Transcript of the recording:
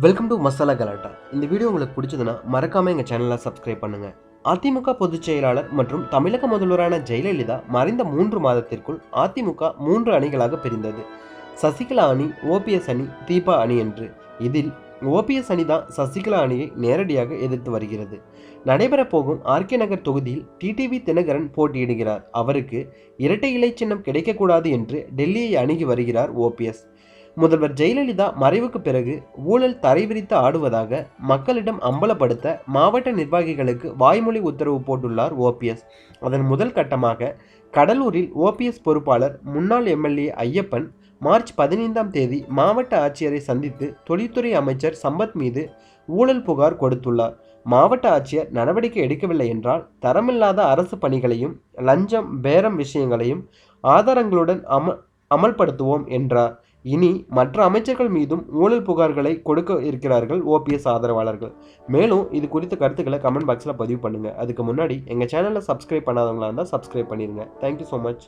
Welcome to masala கலாட்டா. இந்த video உங்களுக்கு பிடிச்சதுன்னா மறக்காம எங்க சேனலை சப்ஸ்கிரைப் பண்ணுங்க. அதிமுக பொதுச் செயலாளர் மற்றும் தமிழக முதல்வரான ஜெயலலிதா மறைந்த 3 மாதத்திற்குள் அதிமுக 3 அணிகளாக பிரிந்தது. சசிகலா அணி, ஓபிஎஸ் அணி, தீபா அணி என்று. இதில் ஓபிஎஸ் அணி தான் சசிகலா அணியை நேரடியாக எதிர்த்து வருகிறது. நடைபெறப் போகும் ஆர்கே நகர் தொகுதியில் டிடிவி தினகரன் போட்டியிடுகிறார். அவருக்கு இரட்டை இலை சின்னம் கிடைக்கக்கூடாது என்று டெல்லியை அணுகி வருகிறார் ஓபிஎஸ். முதல்வர் ஜெயலலிதா மறைவுக்கு பிறகு ஊழல் தரைவிரித்து ஆடுவதாக மக்களிடம் அம்பலப்படுத்த மாவட்ட நிர்வாகிகளுக்கு வாய்மொழி உத்தரவு போட்டுள்ளார் ஓபிஎஸ். அதன் முதல் கட்டமாக கடலூரில் ஓபிஎஸ் பொறுப்பாளர் முன்னாள் எம்எல்ஏ ஐயப்பன் மார்ச் 15ஆம் தேதி மாவட்ட ஆட்சியரை சந்தித்து தொழில்துறை அமைச்சர் சம்பத் மீது ஊழல் புகார் கொடுத்துள்ளார். மாவட்ட ஆட்சியர் நடவடிக்கை எடுக்கவில்லை என்றால் தரமில்லாத அரசு பணிகளையும் லஞ்சம் பேரம் விஷயங்களையும் ஆதாரங்களுடன் அமல்படுத்துவோம் என்றார். இனி மற்ற அமைச்சர்கள் மீதும் ஊழல் புகார்களை கொடுக்க இருக்கிறார்கள் ஓபிஎஸ் ஆதரவாளர்கள். மேலும் இது குறித்த கருத்துக்களை கமெண்ட் பாக்ஸில் பதிவு பண்ணுங்கள். அதுக்கு முன்னாடி எங்கள் சேனலை சப்ஸ்கிரைப் பண்ணாதவங்களா இருந்தால் சப்ஸ்கிரைப் பண்ணிடுங்க. Thank you so much.